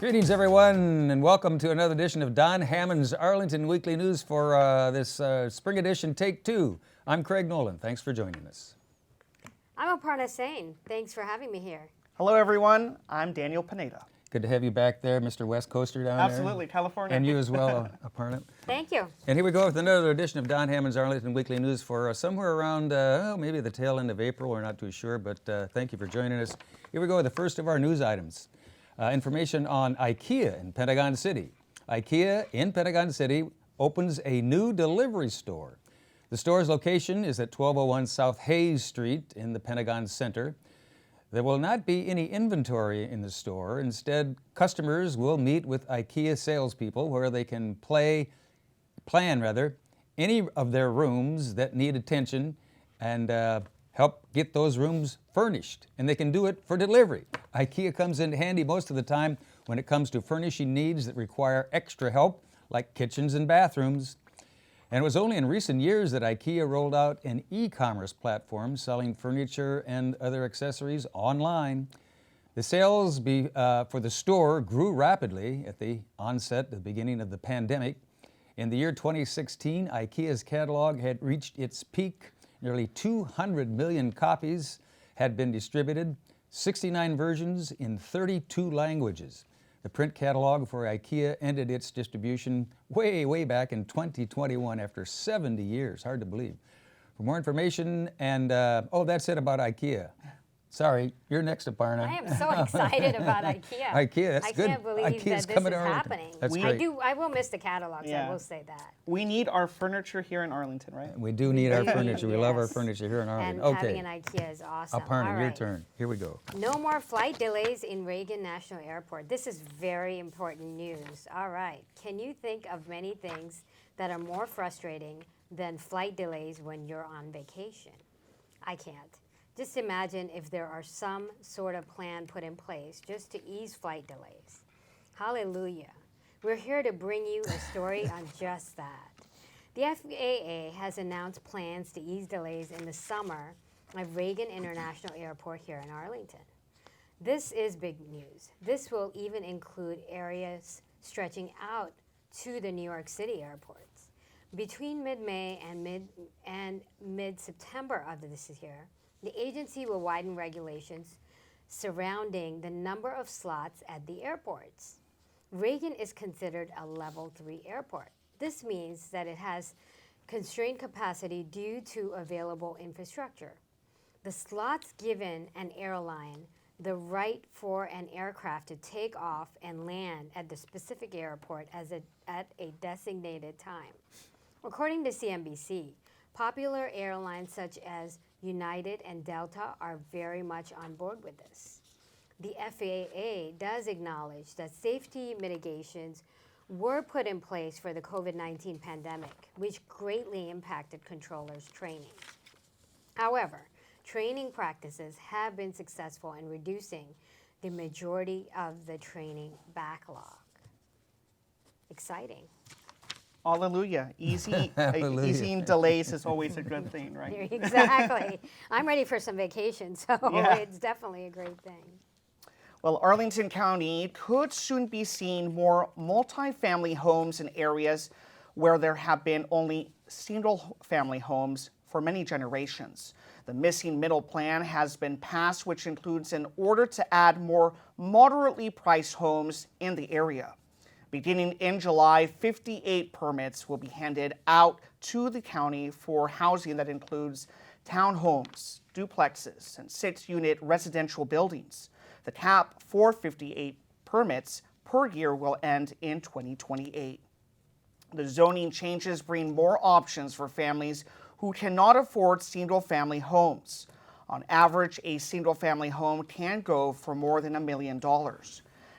Greetings, everyone, and welcome to another edition of Don Hammond's Arlington Weekly News for this spring edition, Take Two. I'm Craig Nolan. Thanks for joining us. I'm Aparna Sain. Thanks for having me here. Hello, everyone. I'm Daniel Pineda. Good to have you back there, Mr. West Coaster down there. Absolutely, California. And you as well, Aparna. Thank you. And here we go with another edition of Don Hammond's Arlington Weekly News for somewhere around, maybe the tail end of April. We're not too sure, but thank you for joining us. Here we go with the first of our news items. Information on IKEA in Pentagon City. IKEA in Pentagon City opens a new delivery store. The store's location is at 1201 South Hayes Street in the Pentagon Center. There will not be any inventory in the store. Instead, customers will meet with IKEA salespeople where they can plan any of their rooms that need attention and help get those rooms furnished. And they can do it for delivery. IKEA comes in handy most of the time when it comes to furnishing needs that require extra help, like kitchens and bathrooms. And it was only in recent years that IKEA rolled out an e-commerce platform selling furniture and other accessories online. The sales for the store grew rapidly at the beginning of the pandemic. In the year 2016, IKEA's catalog had reached its peak. Nearly 200 million copies had been distributed, 69 versions in 32 languages. The print catalog for IKEA ended its distribution way back in 2021 after 70 years. Hard to believe. For more information and, that's it about IKEA. Sorry, you're next, Aparna. I am so excited about IKEA. IKEA, that's good. I can't believe IKEA's that this coming is to Arlington. happening. That's great. I will miss the catalogs, Yeah. I will say that. We need our furniture here in Arlington, right? We do need our furniture. We love our Yes. furniture here in Arlington. And Okay, having an IKEA is awesome. Aparna, All your right. turn. Here we go. No more flight delays in Reagan National Airport. This is very important news. All right. Can you think of many things that are more frustrating than flight delays when you're on vacation? I can't. Just imagine if there are some sort of plan put in place just to ease flight delays. Hallelujah. We're here to bring you a story on just that. The FAA has announced plans to ease delays in the summer at Reagan International Airport here in Arlington. This is big news. This will even include areas stretching out to the New York City airports. Between mid-May and mid-September of this year, the agency will widen regulations surrounding the number of slots at the airports. Reagan is considered a Level 3 airport. This means that it has constrained capacity due to available infrastructure. The slots given an airline the right for an aircraft to take off and land at the specific airport at a designated time. According to CNBC, popular airlines such as United and Delta are very much on board with this. The FAA does acknowledge that safety mitigations were put in place for the COVID-19 pandemic, which greatly impacted controllers' training. However, training practices have been successful in reducing the majority of the training backlog. Exciting. Hallelujah. Easing delays is always a good thing, right? Exactly. I'm ready for some vacation, so Yeah. it's definitely a great thing. Well, Arlington County could soon be seeing more multi-family homes in areas where there have been only single-family homes for many generations. The Missing Middle Plan has been passed, which includes an order to add more moderately priced homes in the area. Beginning in July, 58 permits will be handed out to the county for housing that includes townhomes, duplexes, and 6-unit residential buildings. The cap for 58 permits per year will end in 2028. The zoning changes bring more options for families who cannot afford single-family homes. On average, a single-family home can go for more than $1 million.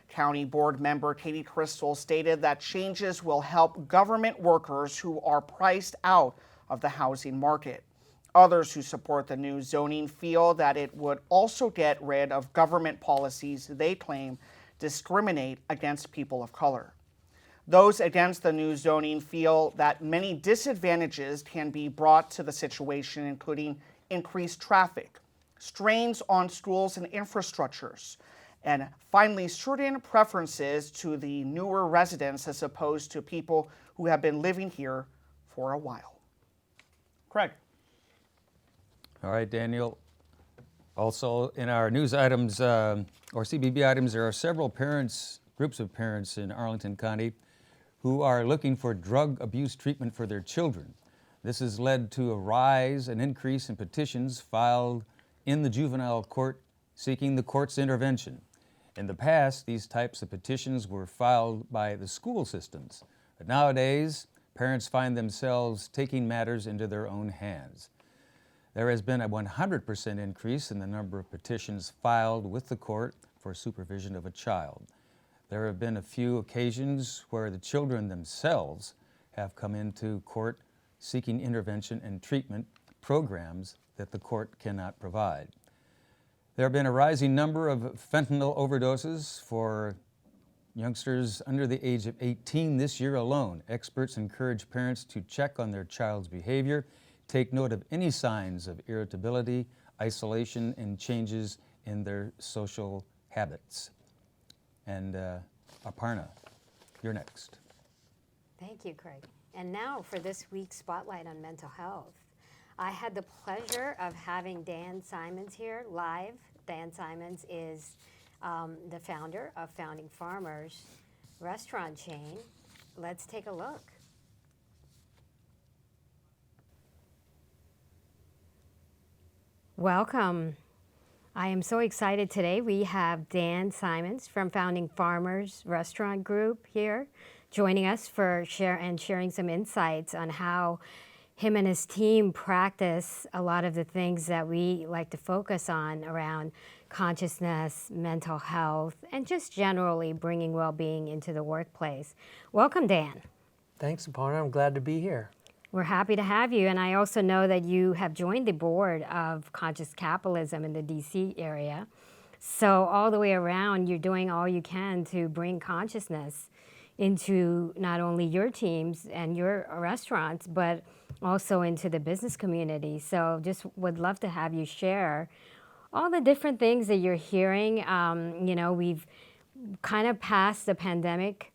County Board member Katie Crystal stated that changes will help government workers who are priced out of the housing market. Others who support the new zoning feel that it would also get rid of government policies they claim discriminate against people of color. Those against the new zoning feel that many disadvantages can be brought to the situation, including increased traffic, strains on schools and infrastructures, And finally, certain preferences to the newer residents as opposed to people who have been living here for a while. Craig. All right, Daniel. Also, in our news items, or CBB items, there are several groups of parents in Arlington County who are looking for drug abuse treatment for their children. This has led to an increase in petitions filed in the juvenile court seeking the court's intervention. In the past, these types of petitions were filed by the school systems, but nowadays, parents find themselves taking matters into their own hands. There has been a 100% increase in the number of petitions filed with the court for supervision of a child. There have been a few occasions where the children themselves have come into court seeking intervention and treatment programs that the court cannot provide. There have been a rising number of fentanyl overdoses for youngsters under the age of 18 this year alone. Experts encourage parents to check on their child's behavior, take note of any signs of irritability, isolation, and changes in their social habits. And Aparna, you're next. Thank you, Craig. And now for this week's Spotlight on Mental Health. I had the pleasure of having Dan Simons here live. Dan Simons is the founder of Founding Farmers restaurant chain. Let's take a look. Welcome. I am so excited today. We have Dan Simons from Founding Farmers Restaurant Group here joining us for sharing some insights on how him and his team practice a lot of the things that we like to focus on around consciousness, mental health, and just generally bringing well-being into the workplace. Welcome, Dan. Thanks, Aparna. I'm glad to be here. We're happy to have you, and I also know that you have joined the board of Conscious Capitalism in the DC area. So all the way around, you're doing all you can to bring consciousness into not only your teams and your restaurants, but also into the business community. So just would love to have you share all the different things that you're hearing. We've kind of passed the pandemic,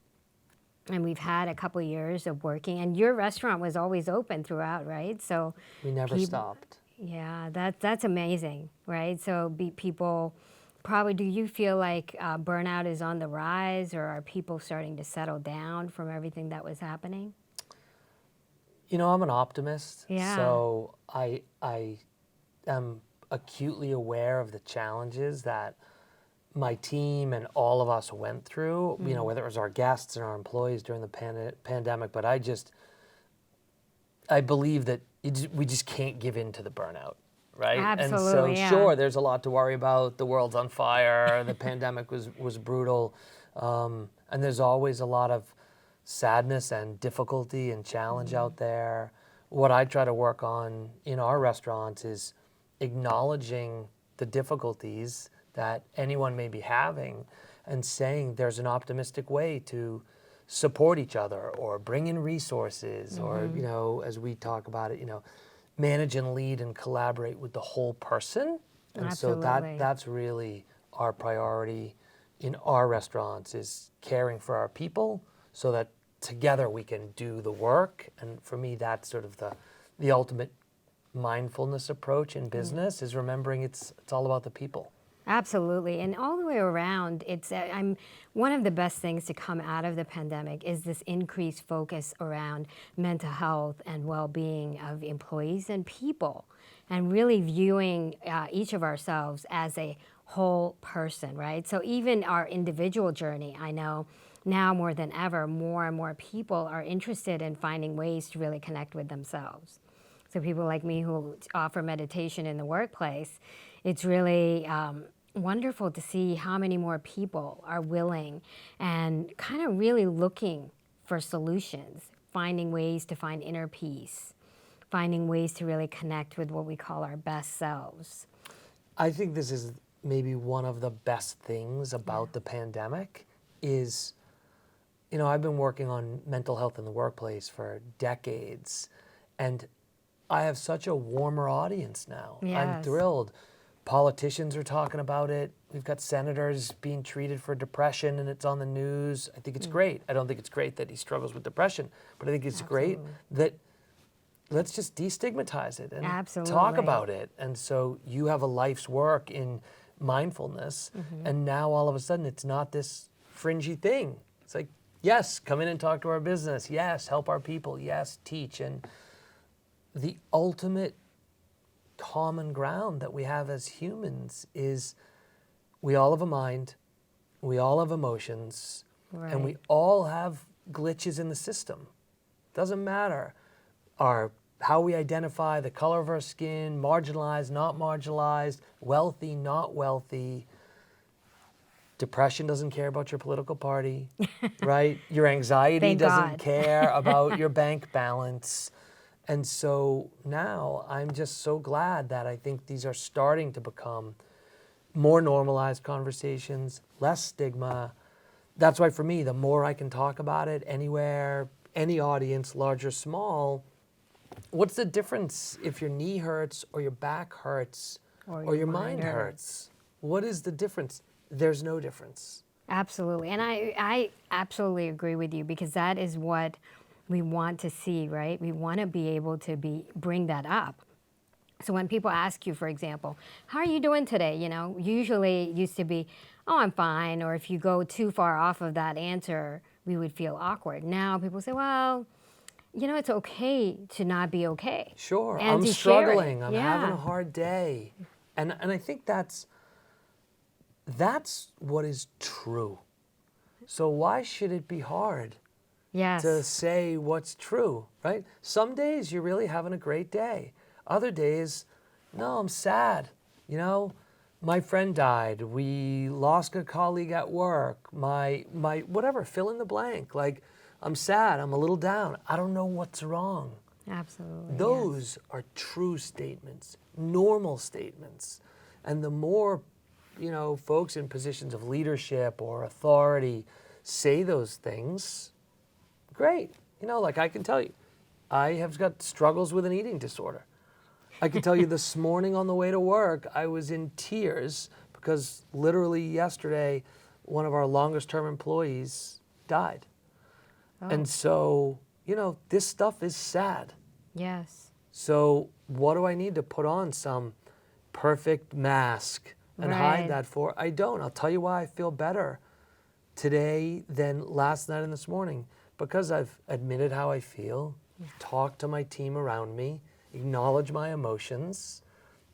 and we've had a couple years of working, and your restaurant was always open throughout, right? So We never stopped. Yeah, that's amazing, right? So people probably, do you feel like burnout is on the rise, or are people starting to settle down from everything that was happening? You know, I'm an optimist, Yeah. so I am acutely aware of the challenges that my team and all of us went through, you know, whether it was our guests and our employees during the pandemic, but I believe that we just can't give in to the burnout, right? Absolutely, and so yeah. sure, there's a lot to worry about. The world's on fire, the pandemic was brutal, and there's always a lot of sadness and difficulty and challenge out there. What I try to work on in our restaurants is acknowledging the difficulties that anyone may be having and saying there's an optimistic way to support each other or bring in resources or, you know, as we talk about it, you know, manage and lead and collaborate with the whole person. And Absolutely. so that's really our priority in our restaurants, is caring for our people so that together we can do the work. And for me, that's sort of the ultimate mindfulness approach in business, is remembering it's all about the people. Absolutely, and all the way around, one of the best things to come out of the pandemic is this increased focus around mental health and well-being of employees and people, and really viewing each of ourselves as a whole person, right? So even our individual journey, I know now more than ever, more and more people are interested in finding ways to really connect with themselves. So people like me who offer meditation in the workplace, it's really wonderful to see how many more people are willing and kind of really looking for solutions, finding ways to find inner peace, finding ways to really connect with what we call our best selves. I think this is maybe one of the best things about the pandemic is, you know, I've been working on mental health in the workplace for decades, and I have such a warmer audience now. I'm Yes. thrilled. Politicians are talking about it. We've got senators being treated for depression and it's on the news. I think it's great. I don't think it's great that he struggles with depression, but I think it's great that let's just destigmatize it and talk Absolutely. about it. And so you have a life's work in mindfulness, and now all of a sudden it's not this fringy thing. It's like, yes, come in and talk to our business. Yes, help our people. Yes, teach. And the ultimate common ground that we have as humans is we all have a mind, we all have emotions, and we Right. all have glitches in the system. Doesn't matter how we identify, the color of our skin, marginalized, not marginalized, wealthy, not wealthy. Depression doesn't care about your political party, right? Your anxiety Thank doesn't God. care about your bank balance. And so now I'm just so glad that I think these are starting to become more normalized conversations, less stigma. That's why for me, the more I can talk about it anywhere, any audience, large or small, what's the difference if your knee hurts or your back hurts or your mind hurts? What is the difference? There's no difference. Absolutely. And I absolutely agree with you, because that is what we want to see, right? We want to be able to bring that up. So when people ask you, for example, how are you doing today? You know, usually it used to be, oh, I'm fine. Or if you go too far off of that answer, we would feel awkward. Now people say, well, you know, it's okay to not be okay. Sure, And I'm to share it. struggling. I'm having Yeah. a hard day. And I think that's what is true. So why should it be hard Yes. to say what's true, right? Some days you're really having a great day. Other days, no, I'm sad. You know, my friend died. We lost a colleague at work. My whatever, fill in the blank. Like, I'm sad. I'm a little down. I don't know what's wrong. Absolutely. yes. Those are true statements, normal statements. And the more, folks in positions of leadership or authority say those things, great. Like I can tell you, I have got struggles with an eating disorder. I can tell you this morning on the way to work, I was in tears because literally yesterday, one of our longest term employees died. And so, this stuff is sad. Yes. So what do I need to put on some perfect mask and hide Right. that for? I don't. I'll tell you why I feel better today than last night and this morning. Because I've admitted how I feel, talked to my team around me, acknowledge my emotions.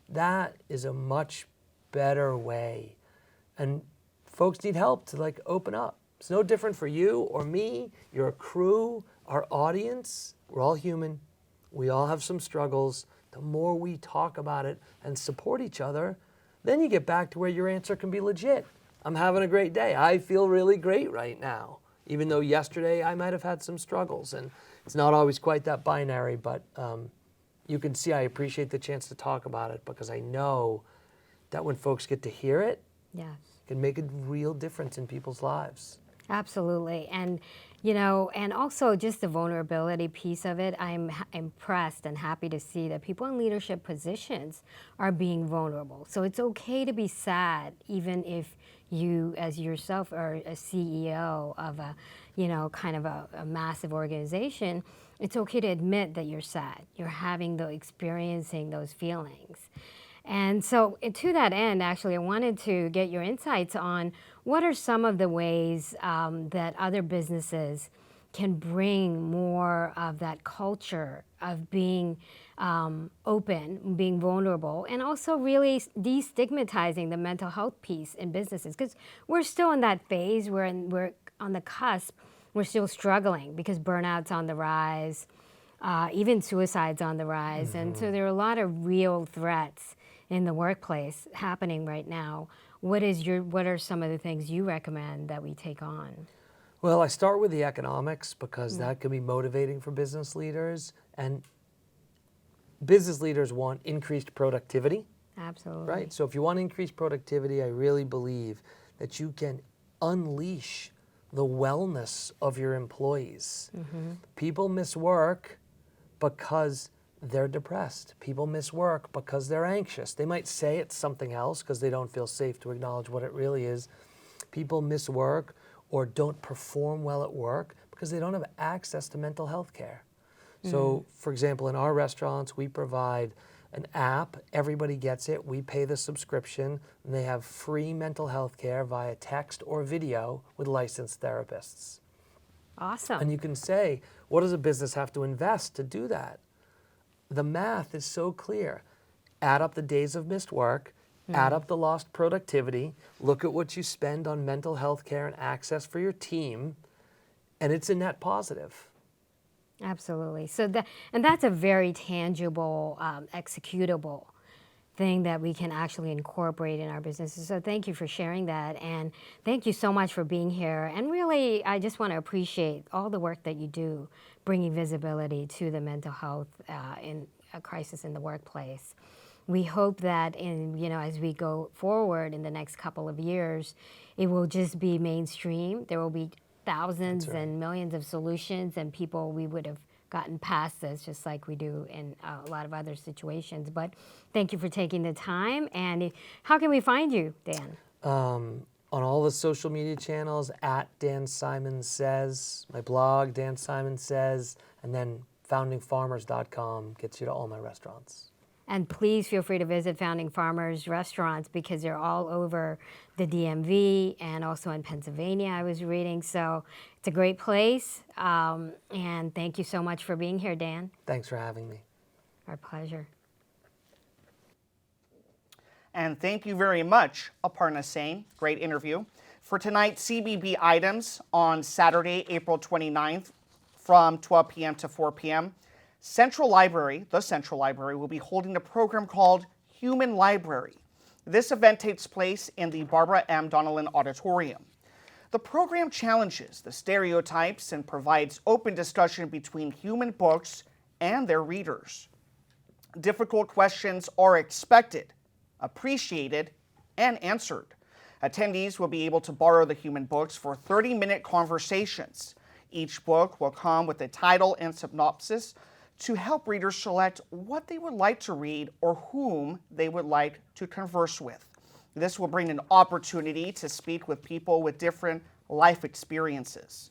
That is a much better way. And folks need help to open up. It's no different for you or me, your crew, our audience. We're all human. We all have some struggles. The more we talk about it and support each other, then you get back to where your answer can be legit. I'm having a great day. I feel really great right now. Even though yesterday I might have had some struggles, and it's not always quite that binary, but you can see I appreciate the chance to talk about it because I know that when folks get to hear it, Yes. it can make a real difference in people's lives. Absolutely. And, and also just the vulnerability piece of it, I'm impressed and happy to see that people in leadership positions are being vulnerable. So it's okay to be sad, even if you, as yourself, are a CEO of a, kind of a massive organization. It's okay to admit that you're sad. You're experiencing those feelings. And so to that end, actually, I wanted to get your insights on what are some of the ways that other businesses can bring more of that culture of being open, being vulnerable, and also really destigmatizing the mental health piece in businesses. Because we're still in that phase, we're on the cusp, we're still struggling because burnout's on the rise, even suicide's on the rise. And so there are a lot of real threats in the workplace happening right now. What are some of the things you recommend that we take on? Well, I start with the economics because that can be motivating for business leaders. And business leaders want increased productivity, Absolutely. right? So if you want increased productivity, I really believe that you can unleash the wellness of your employees. People miss work because they're depressed. People miss work because they're anxious. They might say it's something else because they don't feel safe to acknowledge what it really is. People miss work or don't perform well at work because they don't have access to mental health care. So, for example, in our restaurants, we provide an app. Everybody gets it. We pay the subscription, and they have free mental health care via text or video with licensed therapists. Awesome. And you can say, what does a business have to invest to do that? The math is so clear. Add up the days of missed work, add up the lost productivity, look at what you spend on mental health care and access for your team, and it's a net positive. Absolutely. So that's a very tangible, executable thing that we can actually incorporate in our businesses. So thank you for sharing that, and thank you so much for being here. And really, I just want to appreciate all the work that you do, bringing visibility to the mental health in a crisis in the workplace. We hope that as we go forward in the next couple of years, it will just be mainstream. There will be thousands and millions of solutions, and people, we would have gotten past this just like we do in a lot of other situations. But thank you for taking the time. And how can we find you, Dan? On all the social media channels, at Dan Simon Says, my blog, Dan Simon Says, and then foundingfarmers.com gets you to all my restaurants. And please feel free to visit Founding Farmers restaurants because they're all over the DMV and also in Pennsylvania, I was reading. So it's a great place. And thank you so much for being here, Dan. Thanks for having me. Our pleasure. And thank you very much, Aparna Singh. Great interview. For tonight's CBB items on Saturday, April 29th from 12 p.m. to 4 p.m., the Central Library will be holding a program called Human Library. This event takes place in the Barbara M. Donnellan Auditorium. The program challenges the stereotypes and provides open discussion between human books and their readers. Difficult questions are expected, appreciated, and answered. Attendees will be able to borrow the human books for 30-minute conversations. Each book will come with a title and synopsis to help readers select what they would like to read or whom they would like to converse with. This will bring an opportunity to speak with people with different life experiences.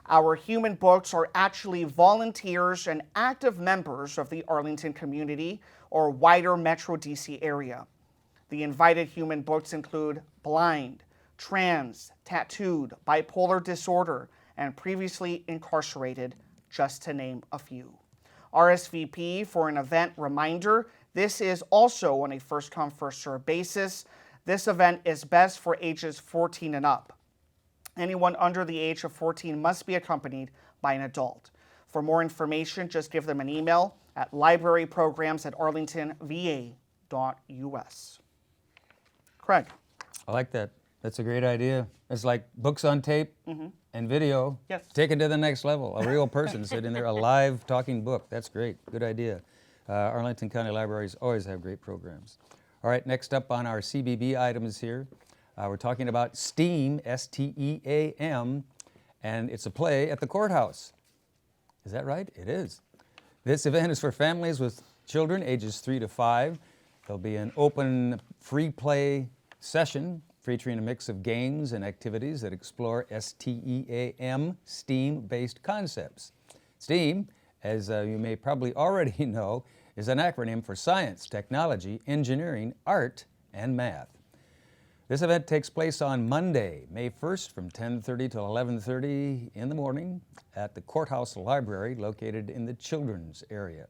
Our human books are actually volunteers and active members of the Arlington community or wider Metro DC area. The invited human books include blind, trans, tattooed, bipolar disorder, and previously incarcerated, just to name a few. RSVP for an event reminder. This is also on a first-come, first-served basis. This event is best for ages 14 and up. Anyone under the age of 14 must be accompanied by an adult. For more information, just give them an email at libraryprograms@arlingtonva.us. Craig. I like that. That's a great idea. It's like books on tape and video taken to the next level. A real person sitting there, a live talking book. That's great. Good idea. Arlington County Libraries always have great programs. All right, next up on our CBB items here, we're talking about STEAM, S-T-E-A-M, and it's a play at the courthouse. Is that right? It is. This event is for families with children ages 3 to 5. There'll be an open free play session featuring a mix of games and activities that explore STEAM, STEAM-based concepts. STEAM, as you may probably already know, is an acronym for science, technology, engineering, art, and math. This event takes place on Monday, May 1st from 10:30 to 11:30 in the morning at the Courthouse Library located in the children's area.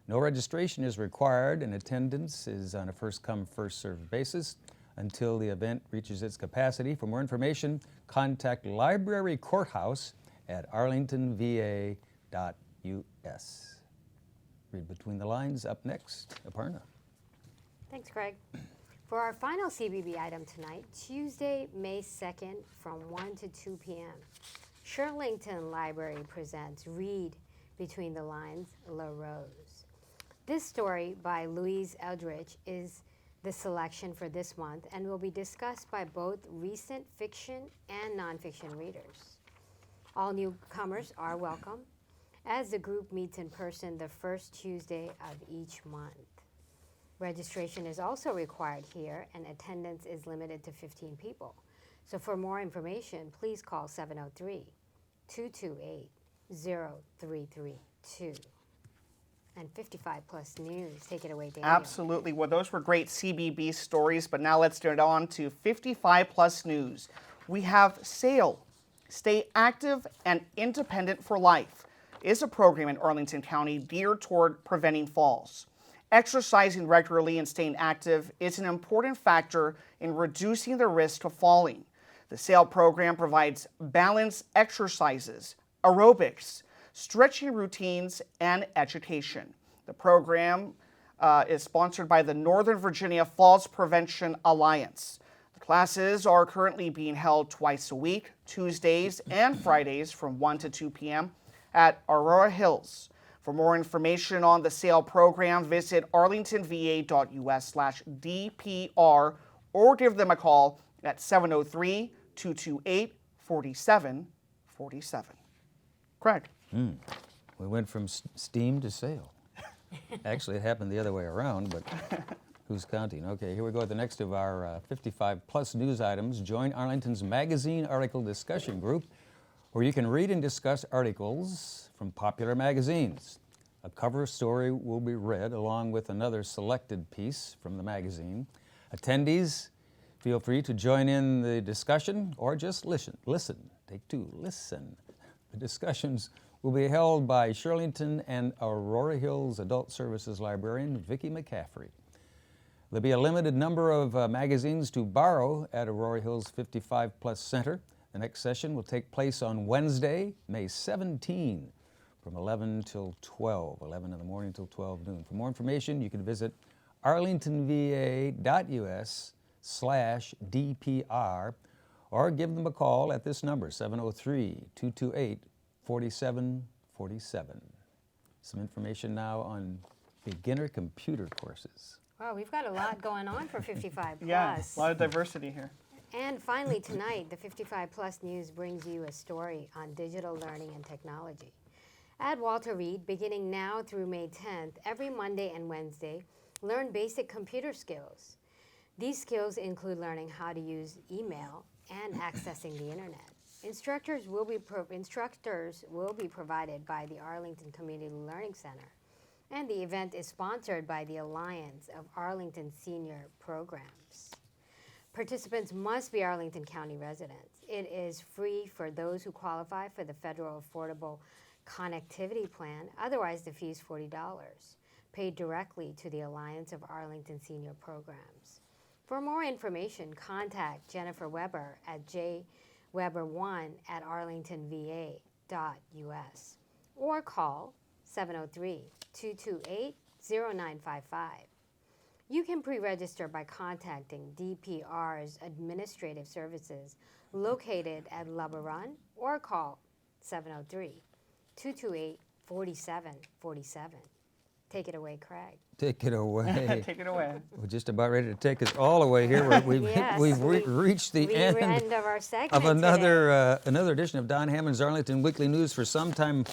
No registration is required and attendance is on a first-come, first-served basis until the event reaches its capacity. For more information, contact Library Courthouse at arlingtonva.us. Read between the lines. Up next, Aparna. Thanks, Greg. For our final CBB item tonight, Tuesday, May 2nd from 1 to 2 p.m., Shirlington Library presents Read Between the Lines, La Rose. This story by Louise Eldridge is the selection for this month and will be discussed by both recent fiction and nonfiction readers. All newcomers are welcome, as the group meets in person the first Tuesday of each month. Registration is also required here, and attendance is limited to 15 people. So for more information, please call 703-228-0332. And 55 Plus News. Take it away, Daniel. Absolutely. Well, those were great CBB stories, but now let's get on to 55 Plus News. We have SAIL, Stay Active and Independent for Life, is a program in Arlington County geared toward preventing falls. Exercising regularly and staying active is an important factor in reducing the risk of falling. The SAIL program provides balanced exercises, aerobics, stretching routines, and education. The program is sponsored by the Northern Virginia Falls Prevention Alliance. The classes are currently being held twice a week, Tuesdays and Fridays from 1 to 2 p.m. at Aurora Hills. For more information on the SAIL program, visit arlingtonva.us/DPR or give them a call at 703-228-4747. Craig. We went from steam to sail. Actually, it happened the other way around, but who's counting? Okay, here we go with the next of our 55 Plus news items. Join Arlington's magazine article discussion group, where you can read and discuss articles from popular magazines. A cover story will be read along with another selected piece from the magazine. Attendees, feel free to join in the discussion or just listen. Take two, listen. The discussions will be held by Shirlington and Aurora Hills Adult Services librarian Vicki McCaffrey. There'll be a limited number of magazines to borrow at Aurora Hills 55 Plus Center. The next session will take place on Wednesday, May 17, from 11 till 12, 11 in the morning till 12 noon. For more information, you can visit arlingtonva.us/DPR or give them a call at this number, 703-228-4747. Some information now on beginner computer courses. Wow, we've got a lot going on for 55 Plus. Yeah, a lot of diversity here. And finally tonight, the 55 Plus News brings you a story on digital learning and technology. At Walter Reed, beginning now through May 10th, every Monday and Wednesday, learn basic computer skills. These skills include learning how to use email and accessing the internet. Instructors will be provided by the Arlington Community Learning Center, and the event is sponsored by the Alliance of Arlington Senior Programs. Participants must be Arlington County residents. It is free for those who qualify for the Federal Affordable Connectivity Plan. Otherwise, the fee is $40, paid directly to the Alliance of Arlington Senior Programs. For more information, contact Jennifer Weber at jweber1@arlingtonva.us or call 703-228-0955. You can pre-register by contacting DPR's administrative services located at Luberon or call 703-228-4747. Take it away, Craig. Take it away. Take it away. We're just about ready to take us all the way here. We've Yes, reached the end of our segment of today. another edition of Don Hammond's Arlington Weekly News for sometime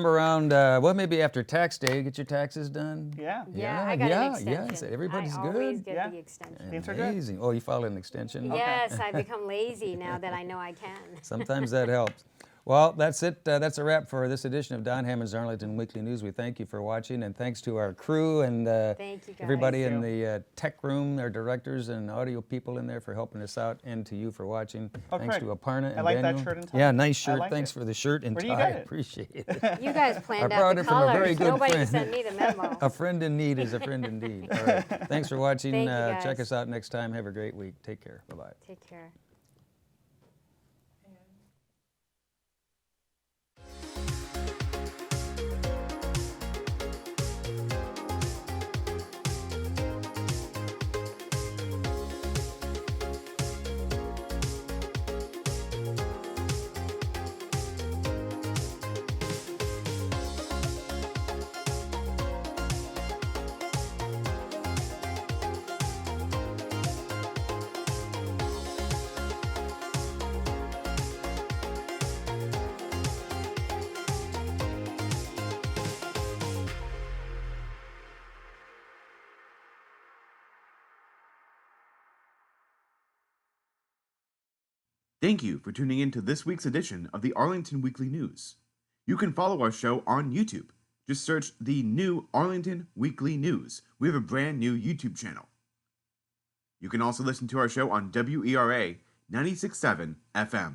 around, maybe after tax day. Get your taxes done? Yeah. Yeah, I got an extension. Yes, everybody's I good. always get Yeah. the extension. Things are good. Amazing. Oh, you filed an extension? Yes, I become lazy now that I know I can. Sometimes that helps. Well, that's it. That's a wrap for this edition of Don Hammond's Arlington Weekly News. We thank you for watching, and thanks to our crew and Thank you, guys. everybody in Thank the tech room, our directors and audio people in there for helping us out, and to you for watching. Oh, Thanks Craig, to Aparna and I like that Daniel. shirt and tie. Yeah, nice I shirt. like Thanks it. for the shirt and Where do you tie. get it? Appreciate it. You guys planned I out brought the it from a very colors. good Nobody friend. sent me the memo. A friend in need is a friend indeed. All right. Thanks for watching. Thank you, guys. Check us out next time. Have a great week. Take care. Bye-bye. Take care. Thank you for tuning in to this week's edition of the Arlington Weekly News. You can follow our show on YouTube. Just search the new Arlington Weekly News. We have a brand new YouTube channel. You can also listen to our show on WERA 96.7 FM.